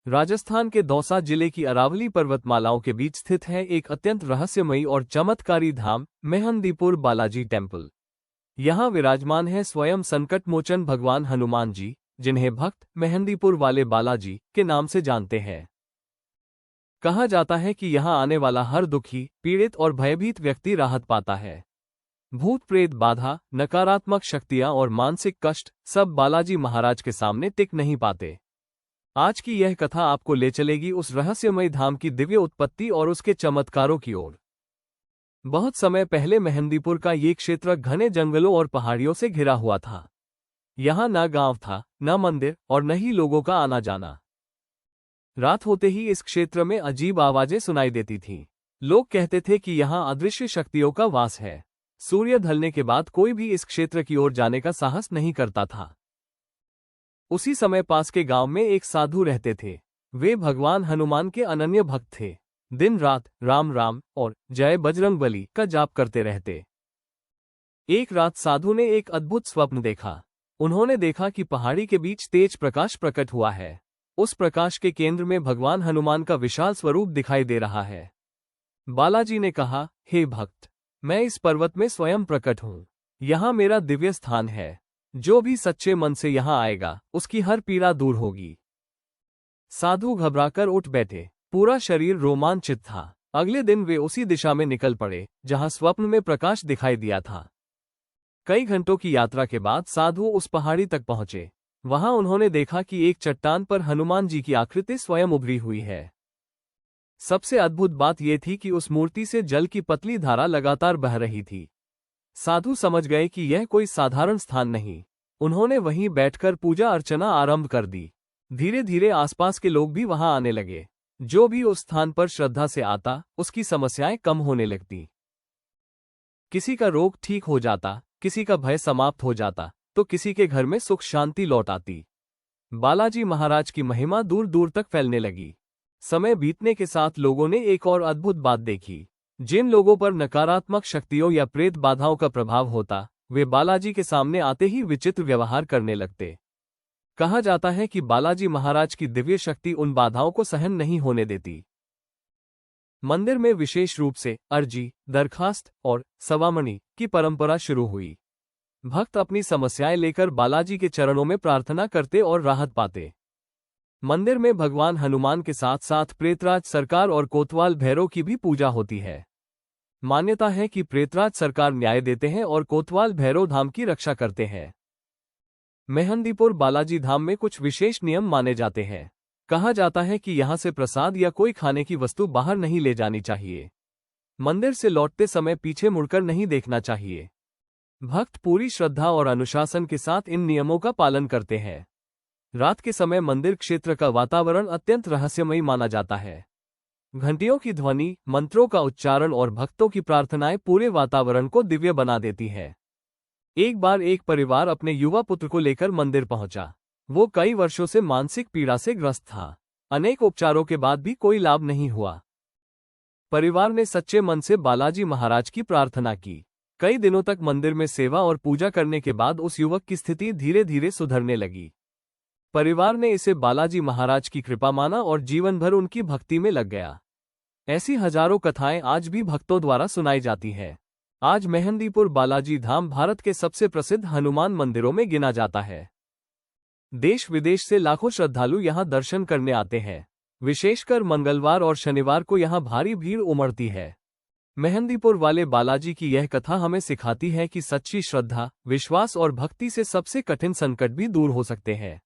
राजस्थान के दौसा जिले की अरावली पर्वतमालाओं के बीच स्थित है एक अत्यंत रहस्यमयी और चमत्कारी धाम मेहंदीपुर बालाजी टेम्पल। यहाँ विराजमान है स्वयं संकट मोचन भगवान हनुमान जी, जिन्हें भक्त मेहंदीपुर वाले बालाजी के नाम से जानते हैं। कहा जाता है कि यहाँ आने वाला हर दुखी, पीड़ित और भयभीत व्यक्ति राहत पाता है। भूत प्रेत बाधा, नकारात्मक शक्तियां और मानसिक कष्ट सब बालाजी महाराज के सामने टिक नहीं पाते। आज की यह कथा आपको ले चलेगी उस रहस्यमय धाम की दिव्य उत्पत्ति और उसके चमत्कारों की ओर। बहुत समय पहले मेहंदीपुर का ये क्षेत्र घने जंगलों और पहाड़ियों से घिरा हुआ था। यहाँ न गांव था, न मंदिर और न ही लोगों का आना जाना। रात होते ही इस क्षेत्र में अजीब आवाजें सुनाई देती थीं। लोग कहते थे कि यहाँ अदृश्य शक्तियों का वास है। सूर्य ढलने के बाद कोई भी इस क्षेत्र की ओर जाने का साहस नहीं करता था। उसी समय पास के गांव में एक साधु रहते थे। वे भगवान हनुमान के अनन्य भक्त थे। दिन रात राम राम और जय बजरंगबली का जाप करते रहते। एक रात साधु ने एक अद्भुत स्वप्न देखा। उन्होंने देखा कि पहाड़ी के बीच तेज प्रकाश प्रकट हुआ है। उस प्रकाश के केंद्र में भगवान हनुमान का विशाल स्वरूप दिखाई दे रहा है। बालाजी ने कहा, हे भक्त, मैं इस पर्वत में स्वयं प्रकट हूँ। यहाँ मेरा दिव्य स्थान है। जो भी सच्चे मन से यहाँ आएगा, उसकी हर पीड़ा दूर होगी। साधु घबराकर उठ बैठे। पूरा शरीर रोमांचित था। अगले दिन वे उसी दिशा में निकल पड़े जहाँ स्वप्न में प्रकाश दिखाई दिया था। कई घंटों की यात्रा के बाद साधु उस पहाड़ी तक पहुंचे। वहां उन्होंने देखा कि एक चट्टान पर हनुमान जी की आकृति स्वयं उभरी हुई है। सबसे अद्भुत बात यह थी कि उस मूर्ति से जल की पतली धारा लगातार बह रही थी। साधु समझ गए कि यह कोई साधारण स्थान नहीं। उन्होंने वहीं बैठकर पूजा अर्चना आरंभ कर दी। धीरे धीरे आसपास के लोग भी वहां आने लगे। जो भी उस स्थान पर श्रद्धा से आता, उसकी समस्याएं कम होने लगती। किसी का रोग ठीक हो जाता, किसी का भय समाप्त हो जाता, तो किसी के घर में सुख शांति लौट आती। बालाजी महाराज की महिमा दूर दूर तक फैलने लगी। समय बीतने के साथ लोगों ने एक और अद्भुत बात देखी। जिन लोगों पर नकारात्मक शक्तियों या प्रेत बाधाओं का प्रभाव होता, वे बालाजी के सामने आते ही विचित्र व्यवहार करने लगते। कहा जाता है कि बालाजी महाराज की दिव्य शक्ति उन बाधाओं को सहन नहीं होने देती। मंदिर में विशेष रूप से अर्जी, दरखास्त और सवामणि की परंपरा शुरू हुई। भक्त अपनी समस्याएं लेकर बालाजी के चरणों में प्रार्थना करते और राहत पाते। मंदिर में भगवान हनुमान के साथ साथ प्रेतराज सरकार और कोतवाल भैरव की भी पूजा होती है। मान्यता है कि प्रेतराज सरकार न्याय देते हैं और कोतवाल भैरव धाम की रक्षा करते हैं। मेहंदीपुर बालाजी धाम में कुछ विशेष नियम माने जाते हैं। कहा जाता है कि यहाँ से प्रसाद या कोई खाने की वस्तु बाहर नहीं ले जानी चाहिए। मंदिर से लौटते समय पीछे मुड़कर नहीं देखना चाहिए। भक्त पूरी श्रद्धा और अनुशासन के साथ इन नियमों का पालन करते हैं। रात के समय मंदिर क्षेत्र का वातावरण अत्यंत रहस्यमयी माना जाता है। घंटियों की ध्वनि, मंत्रों का उच्चारण और भक्तों की प्रार्थनाएं पूरे वातावरण को दिव्य बना देती है। एक बार एक परिवार अपने युवा पुत्र को लेकर मंदिर पहुंचा। वो कई वर्षों से मानसिक पीड़ा से ग्रस्त था। अनेक उपचारों के बाद भी कोई लाभ नहीं हुआ। परिवार ने सच्चे मन से बालाजी महाराज की प्रार्थना की। कई दिनों तक मंदिर में सेवा और पूजा करने के बाद उस युवक की स्थिति धीरे धीरे सुधरने लगी। परिवार ने इसे बालाजी महाराज की कृपा माना और जीवन भर उनकी भक्ति में लग गया। ऐसी हजारों कथाएं आज भी भक्तों द्वारा सुनाई जाती हैं। आज मेहंदीपुर बालाजी धाम भारत के सबसे प्रसिद्ध हनुमान मंदिरों में गिना जाता है। देश विदेश से लाखों श्रद्धालु यहां दर्शन करने आते हैं। विशेषकर मंगलवार और शनिवार को यहां भारी भीड़ उमड़ती है। मेहंदीपुर वाले बालाजी की यह कथा हमें सिखाती है कि सच्ची श्रद्धा, विश्वास और भक्ति से सबसे कठिन संकट भी दूर हो सकते हैं।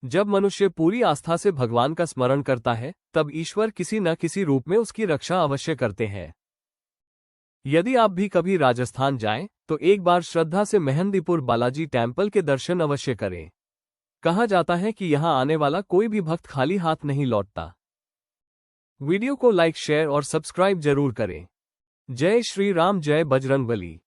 जब मनुष्य पूरी आस्था से भगवान का स्मरण करता है, तब ईश्वर किसी न किसी रूप में उसकी रक्षा अवश्य करते हैं। यदि आप भी कभी राजस्थान जाएं, तो एक बार श्रद्धा से मेहंदीपुर बालाजी टेम्पल के दर्शन अवश्य करें। कहा जाता है कि यहां आने वाला कोई भी भक्त खाली हाथ नहीं लौटता। वीडियो को लाइक, शेयर और सब्सक्राइब जरूर करें। जय श्री राम, जय बजरंगबली।